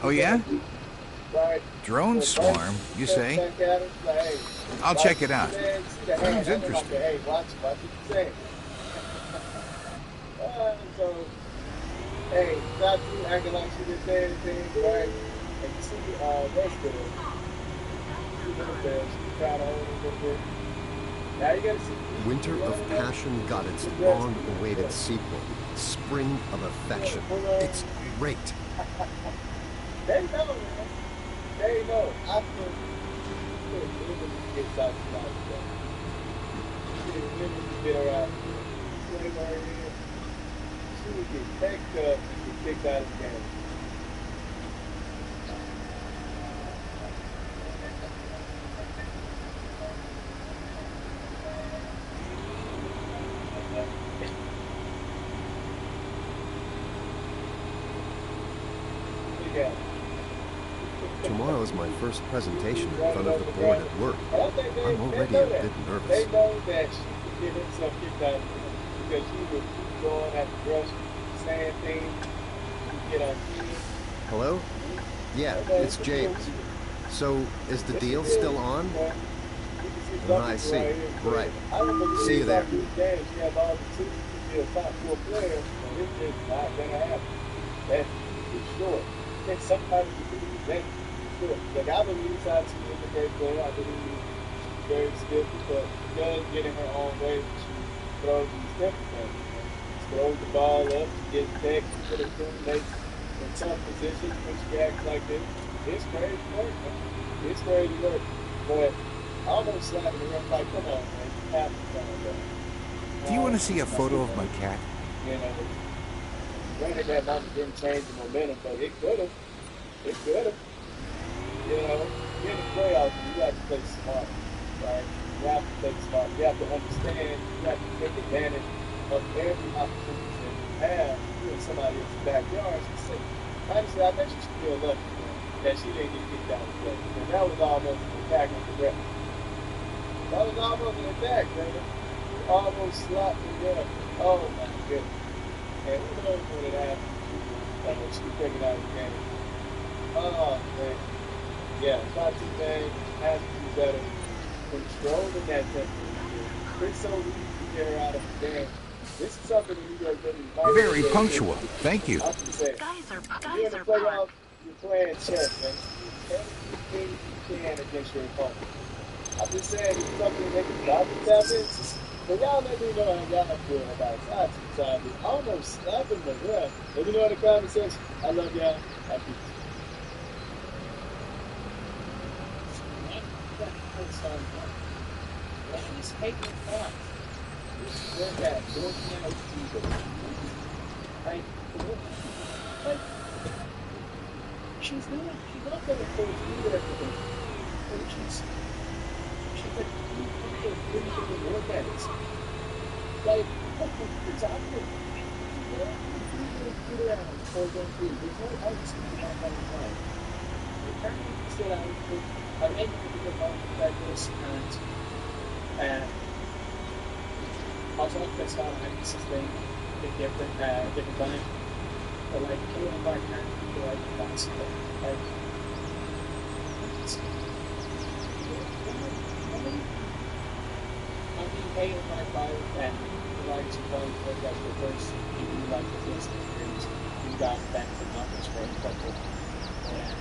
Oh yeah? Right. Drone swarm, you say? I'll check it out. Sounds interesting. Hey, watch what you say. So, hey, not you acting like she didn't say anything, right? And you see, that's good. She's a little bit. She's trying to hold it a little bit. Now you gotta see. Winter of Passion got its long-awaited sequel, Spring of Affection. It's great. They know, man. They know. I feel get talked about it. She get around. She would get picked up and get kicked out of the game. Tomorrow is my first presentation in front of the board at work. I'm already a bit nervous. They know that she could get herself kicked out of the game because she would keep going at the brush, saying things, get on TV. Hello? Yeah, it's James. So, is the deal still on? I see. Right. See you there. She has all the tools to be a top 4 player, and it's just not going to happen. That's for sure. And sometimes you can do that. Sure. Like, I believe Sachi is a great player. I believe she's very skillful, but she does get in her own way when she throws these different things. She throws the ball up, she gets back, she put her teammates in tough positions when she acts like this. It's crazy work, man. It's crazy work. But almost slapping the ref like, come on, man. You have to come on, man. Do you want to see a photo of my cat? You know, granted that moment didn't change the momentum, but it could have. It could have. You know, in the playoffs, you have to play smart, right? You have to play smart. You have to understand. You have to take advantage of every opportunity that you have. You're in somebody else's backyard. She said, honestly, I bet you should feel lucky that she didn't get kicked out of the play. Because that was almost an attack on the ref. That was almost an attack, man. Almost slapped the ref. Oh, my goodness. And who knows what it happened when she was taken out of the game. Oh, man. Yeah, Sachi, man, has to do better. Controlling that temperature. It's so easy to get her out of the game. This is something that New York really Very punctual. Thank you. Guys are playoffs, you're playing chess, man. You do everything you can against your opponent. I'm just saying, it's something that can stop the tap. But y'all let me know how y'all feel about Sachi time. Almost slapping the ref. Let me know in the comment section. I love y'all. I do. She's taking time. Doing that. Doing piano keyboard. Like, she's not going to force you everything. She's like, you have to really work at it. Like, it's awkward. You know, you sit down before going through. There's no artist in the time. You're trying to sit down I made a good point like this, and also that's how I used to think different time. But like killing my time, I feel like that's like I mean, hey, my father and like to play for that first you like the first experience, you got back to numbers very quickly. And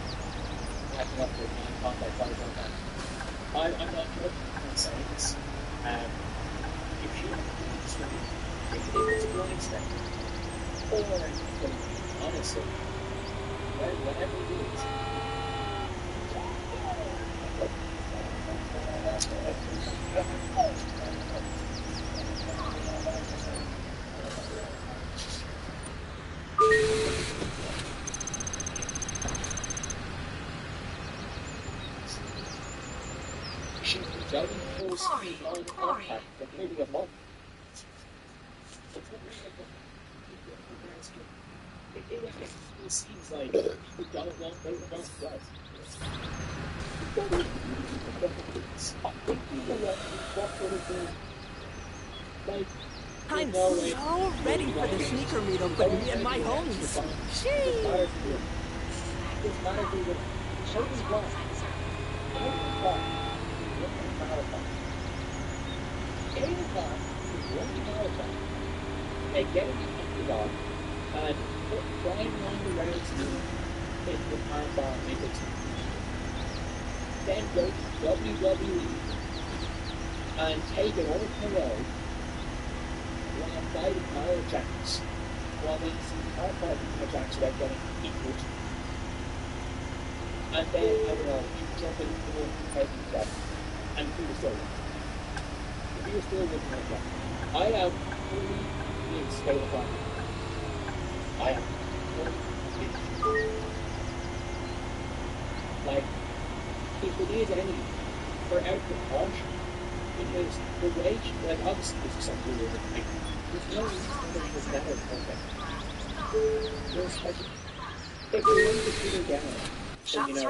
acting up with me in contact like that. I'm not joking when saying this. If you if it's blind step, or honestly, whatever it is, Corey. Maybe a month. It seems like you don't want those guys. I'm so ready for the sneaker meet up with me and my homies. Sheesh. I do with certain cars. Any car is one marathon. Any car is one marathon. They get it in the dog and put flying along the rails to hit the armbar and make it. Then go to WWE and take it all the road while fighting Nia Jax, while they see how far Nia Jax without getting equal. And then, I don't know, you jump into the one fighting that, and if you were still with If you were still with Nia Jax, I am fully in scale of life. I am fully like, if it is anything, for out the harsh, because the wage, like, obviously this is something weird, like, there's no reason that it was never perfect. No special. If you want to put it down, Shots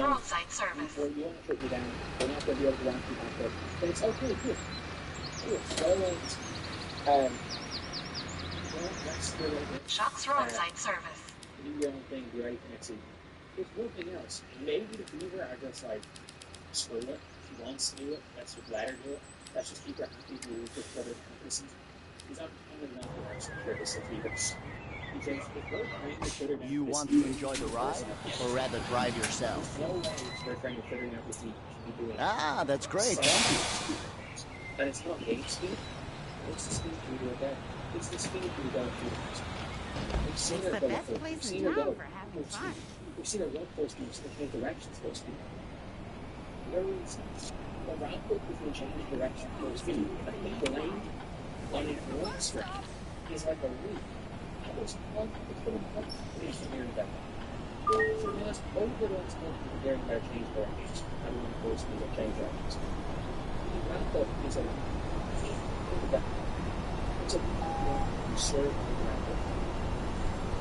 roadside service. Or you want to put it down, they're not going to be able to ramp you back up. But it's okay, good. Good. Well, that's the Shots roadside service. Do your own thing, be right next week. There's one thing else. Maybe the Beaver are just like, screw it. She wants to do it. Let's just let her do it. Let's just keep her happy to do it for other purposes. Because I'm kind of not the person for this of Beavers. Because if we're trying to put her down, you want to enjoy the ride, or rather drive yourself? No way they're trying to put her down to see she be doing. Ah, that's great. And it's not game speed. It's the speed we do it there. It's the speed we go through. We've seen her It's the best place in town for having fun. We've seen her run full speed, we've seen her change directions full speed. There is a ramp up with the change direction full speed. I think the lane on a one strip is like a loop. And there's one between one place from here to there. So we must overload something there in their change directions and run full speed or change directions. The ramp up is a it's a serve the ramp up.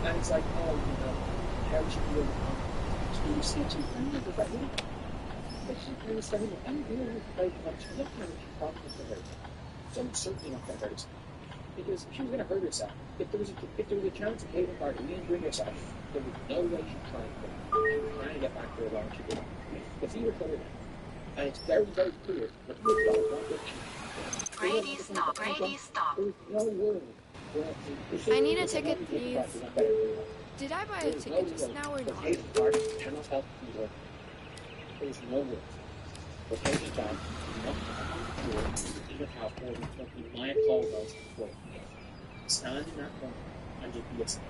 And it's like, oh, you know, how should we do C2? I'm not good at that. But she's kind of saying, I'm dealing with the I'm not going to talk to her. So I'm certainly not going to hurt herself. Because she was going to hurt herself. If there was a chance of Hayden Party and bring herself, there was no way she'd try and quit. She was trying to get back to her long she did. If you were clear now, and it's very, very clear that you don't want it. Grady, stop. Grady, stop. There's no word. I need a ticket, please. Did I buy a ticket just now or not? Hayden Party cannot help you. There's no word. For Hayden Party, not to even have more than 20 Maya Caldwell's before. Stand in that corner and just listen.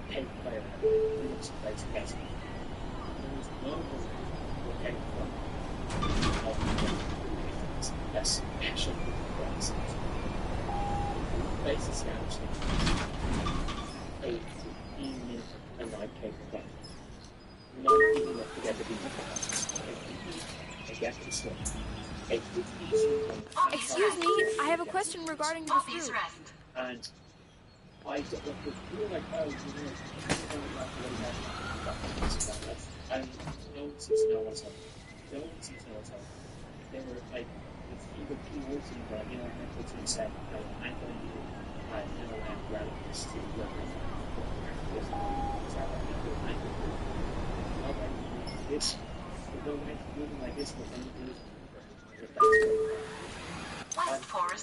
Take the player out. You must place a guess. There is no word for Hayden Party. Yes, actually, yes. Basic scouts. 8 to 15 minutes and 9K per day. Not even enough to get the beat. I get to swim. Excuse me, I have a question regarding this Poppy's route. rest. And I just feel like, oh, you know, and no one seems to know what's up. No one seems to know what's up. They were like, if either two words in there, you know, mental team said, I'm going to do rather than just to work with this. We're going to moving like this, we're going to do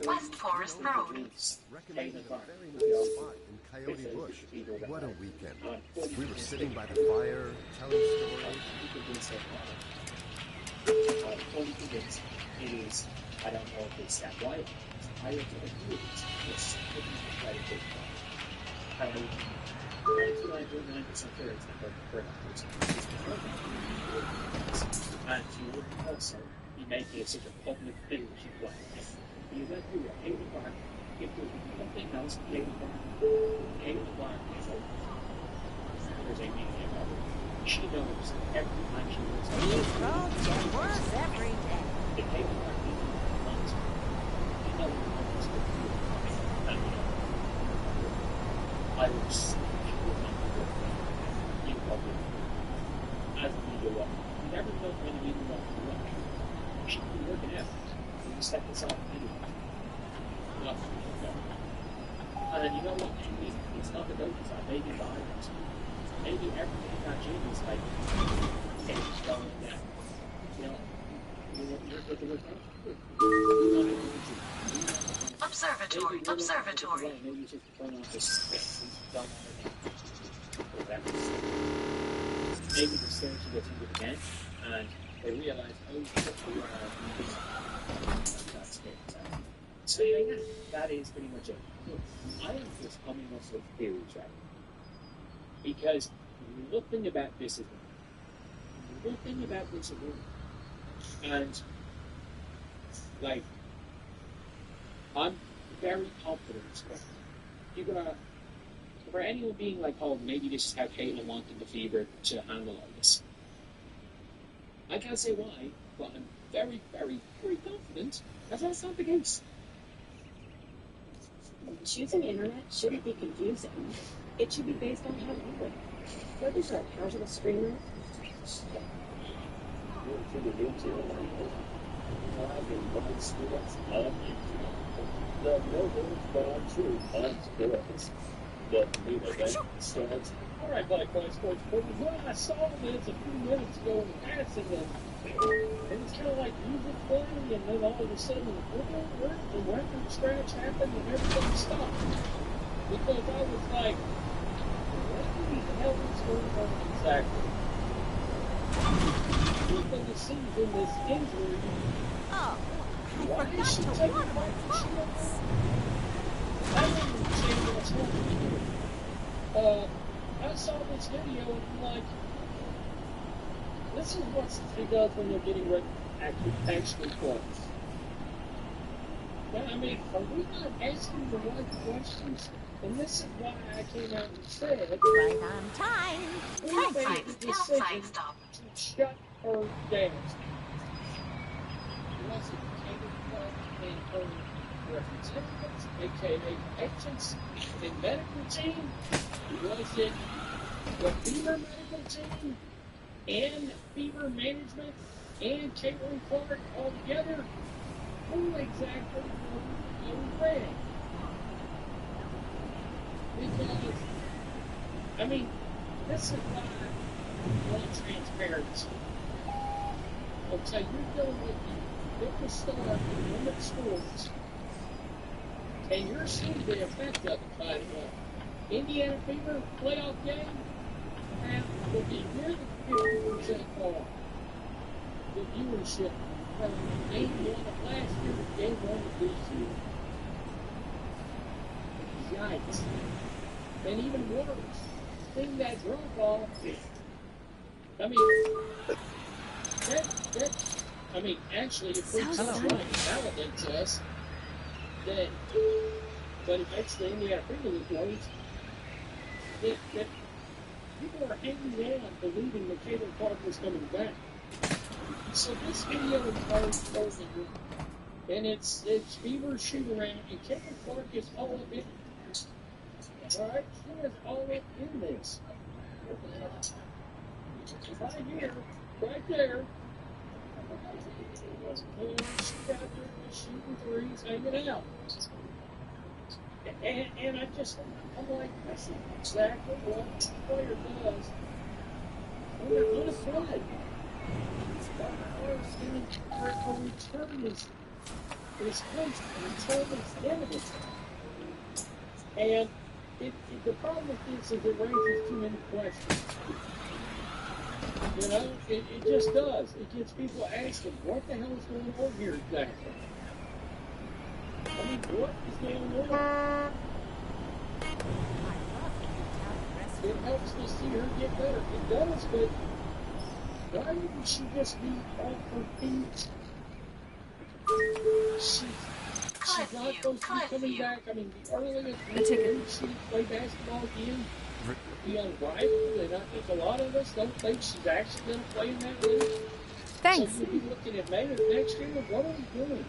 West Forest Road. Recommended a very nice spot in Coyote Bush. What a weekend. We were sitting by the fire, telling stories. I'm fully convinced it is, I don't know if it's that white, I don't know if it is, it's quite a big one. 99.9% sure it's not for that person. And she would also be making it such a public thing that she'd like. You went through a Hayden Park, if there was nothing else in Hayden Park is open. There's a media about it. She knows every time she looks at These roads get worse every day. the Hayden Park media runs. You know what's good for you. And you know, I would say she would not be good in public. As a media walk. You never know when a media walk will work. She could be working out. You step inside the media walk. And you know what? Maybe it's not the dope design. Maybe the items. Maybe everything in that gym is like Observatory, observatory. Maybe the search gets into the game, and they realize, oh, that's it. So yeah, that is pretty much it. Look, I am just coming up with theories, right? Because nothing about this is wrong. Nothing about this is wrong. And, like, I'm very confident. You're gonna, for anyone being like, oh, maybe this is how Caitlin wanted the Fever to handle all this. I can't say why, but I'm very, very, very confident that that's not the case. Choosing internet shouldn't be confusing. It should be based on how you live. Whether you're a casual streamer, Alright, Black Boy Sports Reporters. Well, I saw this a few minutes ago in passing, and it's kind of like music playing, and then all of a sudden, the record scratch happened, and everything stopped. Because I was like, what the hell is going on exactly? People to see in this injury. Oh, Why I is she forgot to taking water my my plants. I don't understand what's happening. I saw this video and I'm like, this is what he does when they're getting ready to actually close. Now, I mean, are we not asking the right questions? And this is why I came out and said, Right on time. we Thank made you. the Hillside decision stop. to shut her down. Was it Caleb Clark and her representatives, aka agents, and medical team? Was it the Fever medical team and Fever management and Caitlin Clark all together? Who exactly were we reading? Because, I mean, this is why I want transparency. Okay, you're dealing with the biggest star in women's sports, and you're seeing the effect of it, by the way. Indiana Fever playoff game will be near the 50% off the viewership from game 1 of last year to game 1 of this year. Yikes. And even worse, seeing that drop off, I mean, actually, it proves us right. It validates us that, but it makes the Indiana Fever look worse. That people are hanging on, believing that Caitlin Clark was coming back. So this video is very closing, and it's Fever shoot around, and Caitlin Clark is all up in it. Alright, she is all up in this. Right here, right there. And she got there shooting threes, hanging out. And I'm like, that's exactly what the player does when they're unemployed. Her return is close until it's imminent. And the problem with this is it raises too many questions. You know, it just does. It gets people asking, what the hell is going on here exactly? I mean, what is going on? It helps to see her get better. It does, but why wouldn't she just be off her feet? She's not supposed to be coming back. I mean, the earliest she played basketball again, be unrivaled, and I think a lot of us don't think she's actually going to play in that league. Thanks. So we'll be looking at May of next year. What are we doing?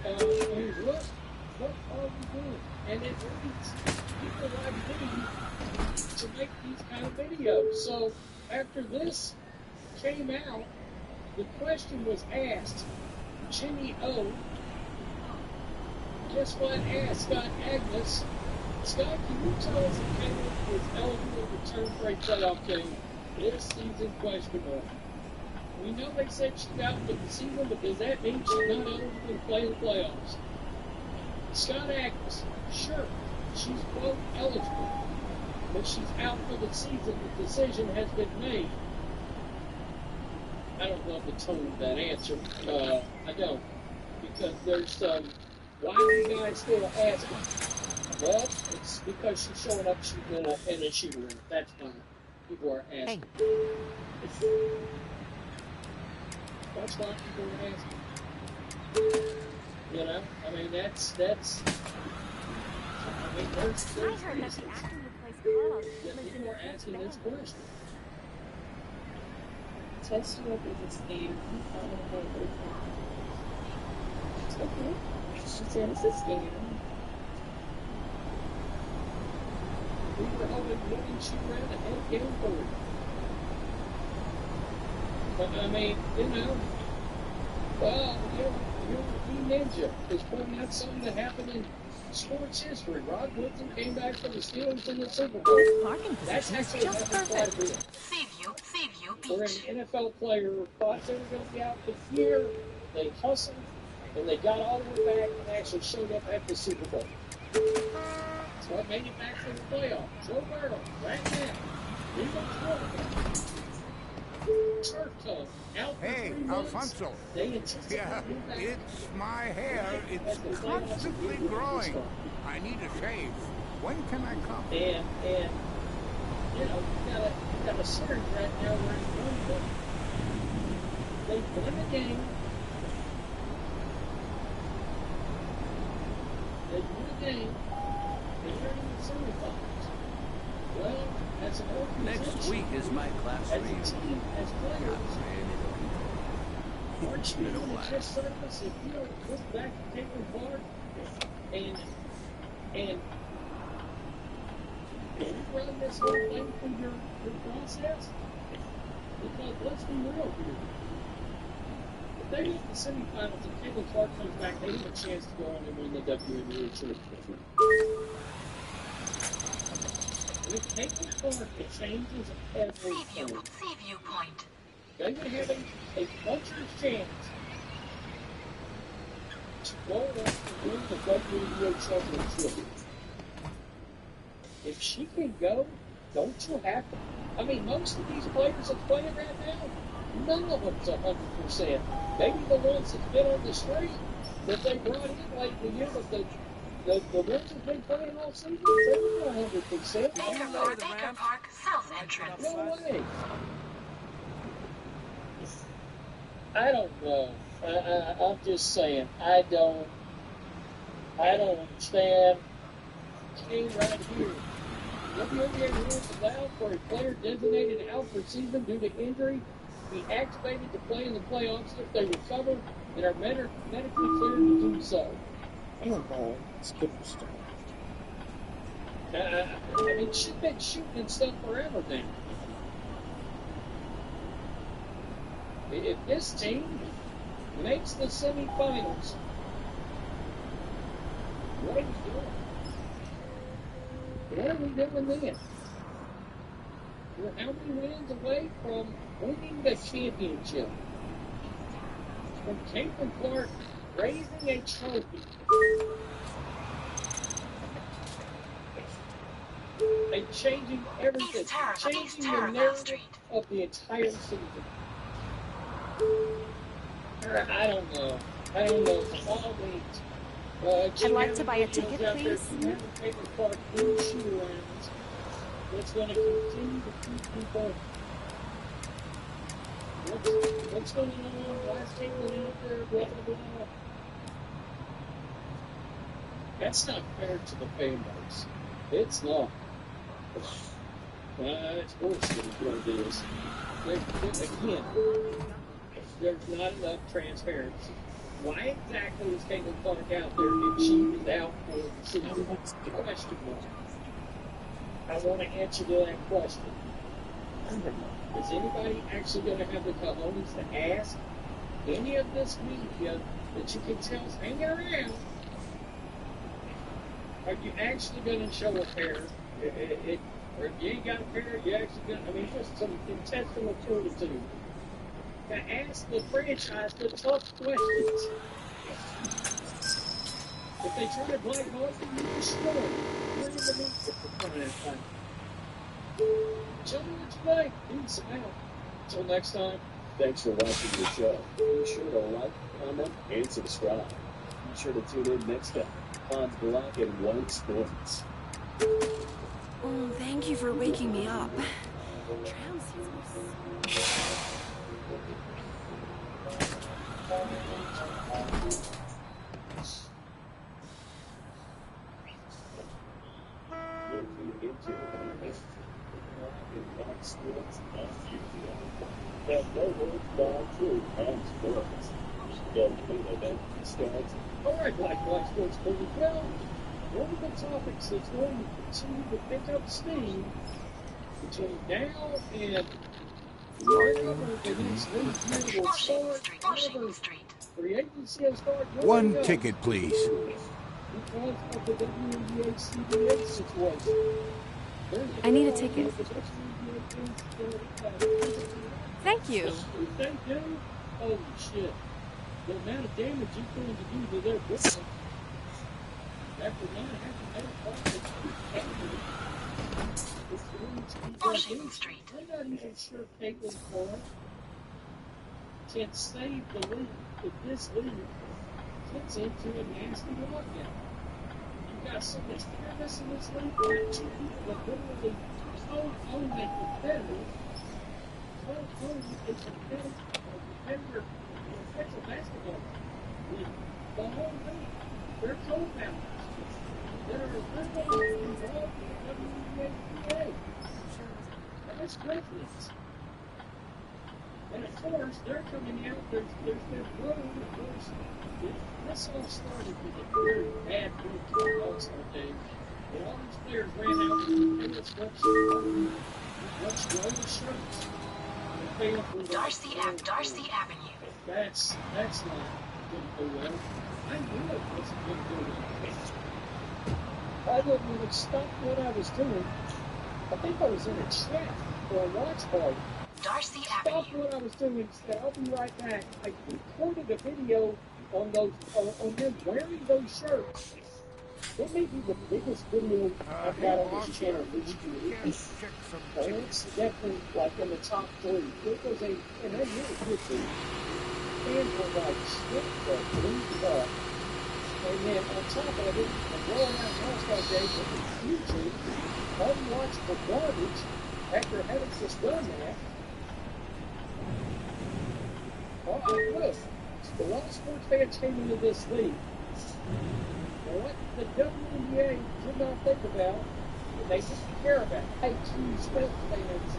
I mean, what are we doing? And it leads people like me to make these kind of videos. So after this came out, the question was asked. Jimmy O, guess what? Asked Scott Agnes. Scott, can you tell us if Caleb is eligible to return for a playoff game this season? Question mark. we know they said she's out for the season, but does that mean she's not eligible to play in the playoffs? Scott Agnes, sure, she's quote eligible, but she's out for the season. The decision has been made. I don't love the tone of that answer. I don't. Because there's why are you guys still asking? Well, it's because she's showing up in a shooter room. That's fine. People are asking. That's why people are asking. You know, I mean, that's. I mean, there's I heard that the actor who plays Carlos that lives in people a are church asking band. this question. Test you up with this game. It's okay. She said it's a scam. We were hoping maybe she ran a head game for it. But I mean, you know, well, your ninja is pointing out something that happened in sports history. Rod Woodson came back from the Steelers in the Super Bowl. Parking That's position is actually just happened quite a perfect. bit. Seaview Where Beach. an NFL player thought they were going to be out for the year, they hustled, and they got all the way back and actually showed up at the Super Bowl. That's what made it back to the playoffs. Joe Burrow, right now. He's on quarterback. Turf toe, out for Hey, 3 months. Alfonso. They anticipate Yeah, him back. it's my hair. It's constantly growing. I need a shave. When can I come? And you know, you got a series right now where it's one thing. They won the game. They won the game. They're in the semifinals. Well, as an organization, Next week is my class as a reunion. team, as players, aren't you going to just surface if you don't look back at Caitlin Clark and run this whole thing through your process? Because let's be real here. If they get the semifinals and Caitlin Clark comes back, they have a chance to go on and win the WNBA championship. With Caitlin Clark, it changes everything. Seaview Point. They're going to have a puncher's chance to go on and win the WNBA championship. If she can go, don't you have to? I mean, most of these players that's playing right now, none of them's 100%. Maybe the ones that's been on the street that they brought in late in the year, but the ones that's been playing all season, they're not 100%. Baker Park South entrance. No way. I don't know. I'm just saying, I don't understand. Staying right here. WNBA rules allow for a player designated out for season due to injury be activated to play in the playoffs if they recover and are medically cleared to do so. I don't know. It's good stuff. I mean, she's been shooting and stuff forever now. If this team makes the semifinals, what are we doing? What are we doing then? We're how many wins away from winning the championship? From Caitlin Clark raising a trophy. And changing everything. East Terrace, Changing East the Terrace narrative Street. of the entire season. I don't know. For all weeks. I'd like to buy a ticket, please. Caitlin Clark in shoot-arounds. It's going to continue to keep people. What's going on? Why is Caitlin out there? Blah, blah, blah. That's not fair to the fan base. It's not. It's bullshit is what it is. Again, there's not enough transparency. Why exactly is Caitlin Clark out there if she is out for the season? That's the question mark. I want to answer to that question. Is anybody actually going to have the cojones to ask any of this media that you can tell is hanging around? Are you actually going to show a pair? Or if you ain't got a pair, you actually going to, I mean, just some intestinal fortitude. to ask the franchise the tough questions. If they try to blackball you, you destroy it. You're in the midst of the thing. Tell me what you think. Peace out. Until next time, thanks for watching the show. Be sure to like, comment, and subscribe. Be sure to tune in next time on Black and White Sports. Oh, thank you for waking me up. That no words gone through on sports. The main event starts. Alright, Black Sports Movie. Well, one of the topics that's going to continue to pick up steam between now and wherever the next league year will start, wherever free agency will start. One ticket, please. Because of the WNBA CBA situation. I need a ticket. Thank you. Thank you. Holy shit. The amount of damage you're going to do to their business after not having it's going to be Washington Street. I'm not even sure Caitlin Clark can save the league if this league gets into a nasty lockdown. You've got so much fairness in this league. You've got two people that literally own a competitor. Own a competitor professional basketball league. The whole league. They're co-founders. That are literally involved in the WNBA. That's greatness. And of course, they're coming out, there's been growing, of course. This all started with a very bad move All-Star game. And all these players ran out and they just let's roll the shirts. Darcy Avenue. That's not going to go well. I knew it wasn't going to go well. I wouldn't have stopped what I was doing. I think I was in a chat for a watch party. Darcy Stop Avenue. what I was doing and said, I'll be right back. I recorded a video on those on them wearing those shirts. It may be the biggest video I've got on this channel this year. It's definitely like in the top 3. It was and they really good too. Fans were like, shit, believe up. And then on top of it, a blowout All-Star game on YouTube, unwatchable garbage after having just done that. Look, a lot of sports fans came into this league. Now, what the WNBA did not think about, and they didn't care about, hey, two sports fans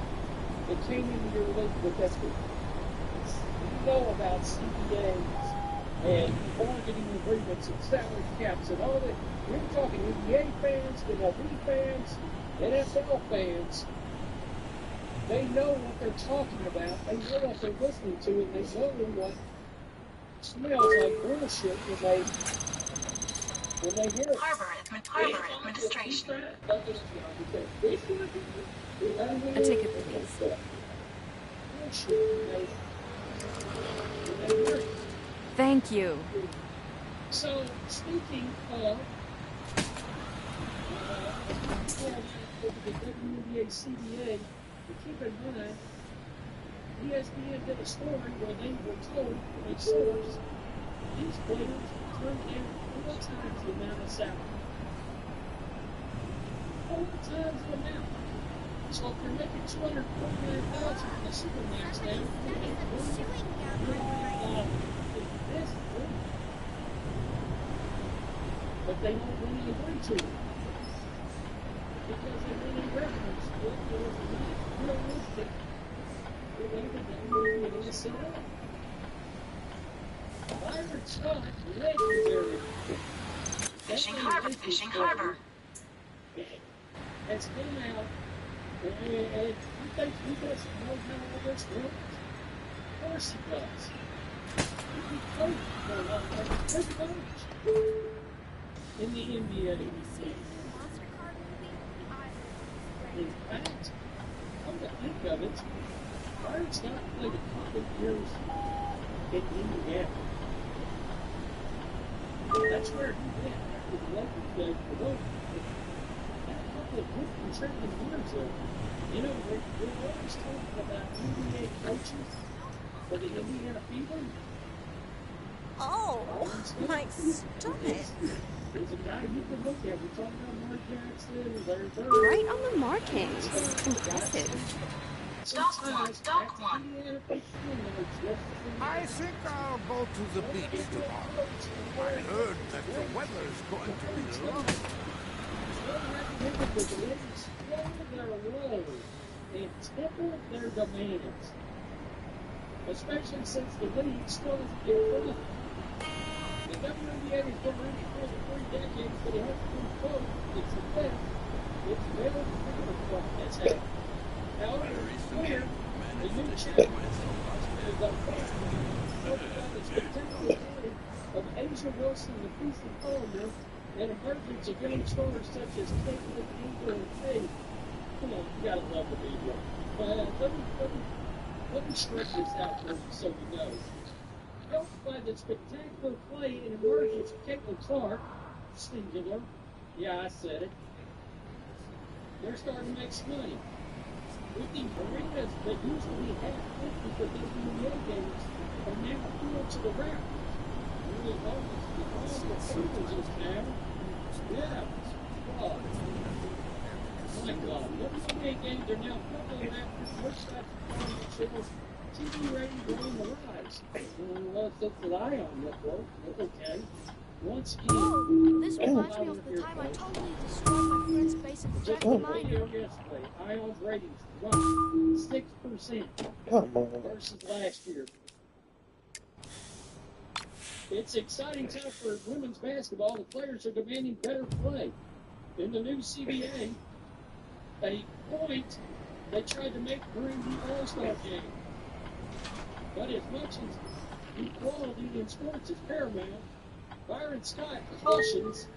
that came into your league with this league. You know about CBAs and bargaining agreements and salary caps and all that. We're talking NBA fans, MLB fans, NFL fans. They know what they're talking about. They know what they're listening to, and they know what smells like bullshit when they hear it. Harbor Administration. A ticket, please. Thank you. So, speaking of the WNBA CBA, keep in mind, ESPN did a story where they were told from a source these players turned down 4 times the amount of salary. 4 times the amount. So if you're making $249,000 in the Supermax now, but they don't really agree to it. Because they really reference it was not realistic the way that they were set up. Byron Scott, legendary. Fishing Harbor. Has come out and you think he doesn't know how all this works? Of course he does. He coached head coach in the NBA. In fact, come to think of it, Byron Scott played a couple of years in Indiana. That's where he went after the Lakers played for them. Had a couple of good contributing years there. You know, we're always talking about NBA coaches for the Indiana Fever. Oh, my stomach. There's a guy you can look at. We're talking about Mark Jackson, Larry Bird. Right on the markings. Impressive. Stock one, stock one. I think I'll go to the beach tomorrow. I heard that the weather's going to be lovely. And temper their demands, especially since the league still isn't getting full. The WNBA has been running for 3 decades, but it hasn't been full. It's a fact. It's never been a club that's happened. However, it's clear the new chapter is a fact. The spectacular play of Asia Wilson and Feasty Colander and emergence of young stars such as Caitlin Ingram and Faye. Come on, you gotta love the media. Let me stretch this out for you so you know. Helped by the spectacular play and emergence of Caitlin Clark, singular, yeah, I said it, they're starting to make some money. With the arenas that used to be half empty for WNBA games are now filled to the rack. Really almost the privileges now. Yeah. Oh. My God, WNBA games are now probably after most channels. TV ratings are on the rise. Well, that's the Ion Network. Okay. Once again, This reminds me of the time I totally destroyed my friend's base at the Jackie Miner. Yesterday, Ion's ratings dropped 6% versus last year. It's exciting time for women's basketball. The players are demanding better play. In the new CBA, a point they tried to make during the All-Star game. But as much as equality in sports is paramount, Byron Scott cautions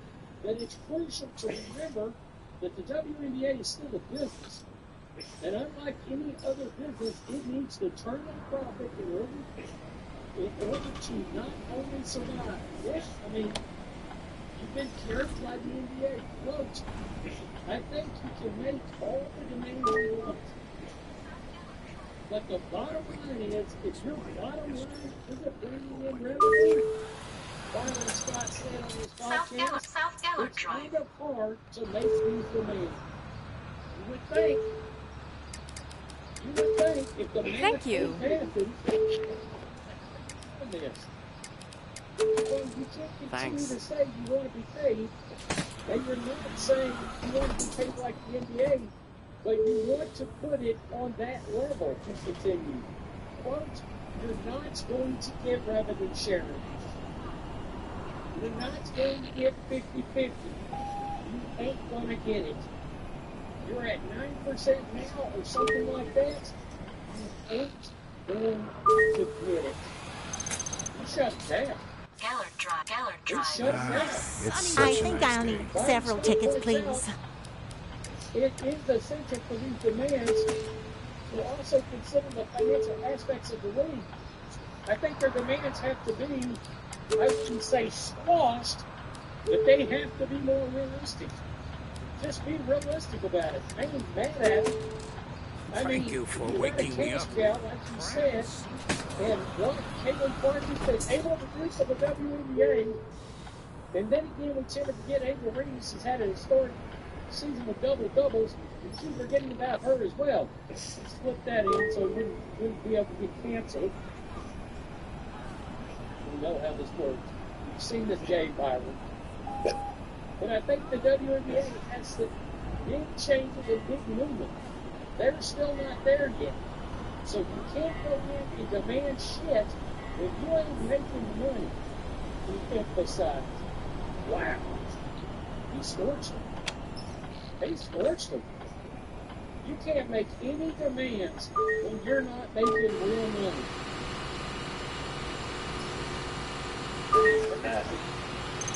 that it's crucial to remember that the WNBA is still a business. And unlike any other business, it needs to turn a profit in order to not only survive. Yes, I mean, you've been carried by the NBA. Quote, I think you can make all the demands you want. But the bottom line is, if your bottom line isn't bringing in revenue, Byron Scott said on his podcast, South Gallard it's Drive. kind of hard to make these demands. You would think if the Thank you. This. Well, you can't continue to say you want to be paid, and you're not saying you want to be paid like the NBA, but you want to put it on that level to continue. Quote, you're not going to get revenue sharing. You're not going to get 50-50. You ain't going to get it. You're at 9% now or something like that. You ain't going to get it. You shut it down. Gallard Drive. You shut it down. I think I'll need several tickets, please. It is essential for these demands to also consider the financial aspects of the league. I think their demands have to be, I wouldn't say squashed, but they have to be more realistic. Just be realistic about it. I ain't mad at it. Thank you for waking me up. Scout, like you said, and what Caitlin Clark has been able to do for the WNBA, and then again we tend to forget Angel Reese has had a historic season of double-doubles, and keep forgetting about her as well. Let's flip that in so we wouldn't be able to get canceled. We know how this works. You've seen this game, Byron. But I think the WNBA has the big changes and big movement. They're still not there yet. So you can't go in and demand shit if you ain't making money. We emphasize. Wow. He scorched them. He scorched them. You can't make any demands when you're not making real money.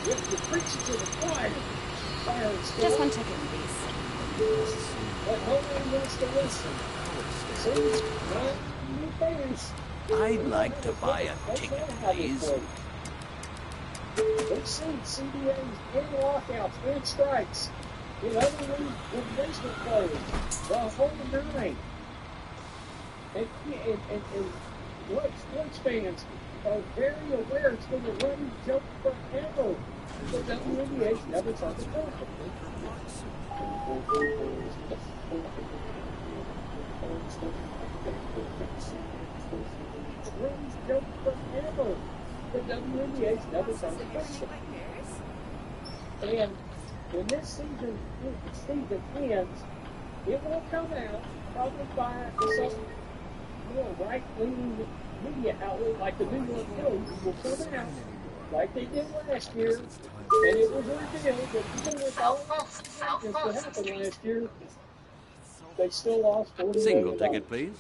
You're preaching to the choir. Just one ticket, please. But no one wants to listen. See? I'd like to buy a ticket, please. We've seen CBAs in lockouts and strikes in other leagues with baseball players. The whole nine. And what sports fans are very aware it's going to run jump forever. The WNBA's never tried to stop it. Runs jump forever. The WNBA's never tried to stop it. And when this season ends, it will come out probably by some more right-leaning media outlet like the New York Post will come out like they did last year, and it was revealed that even with all that happened last year, they still lost $40 million. Single ticket, please.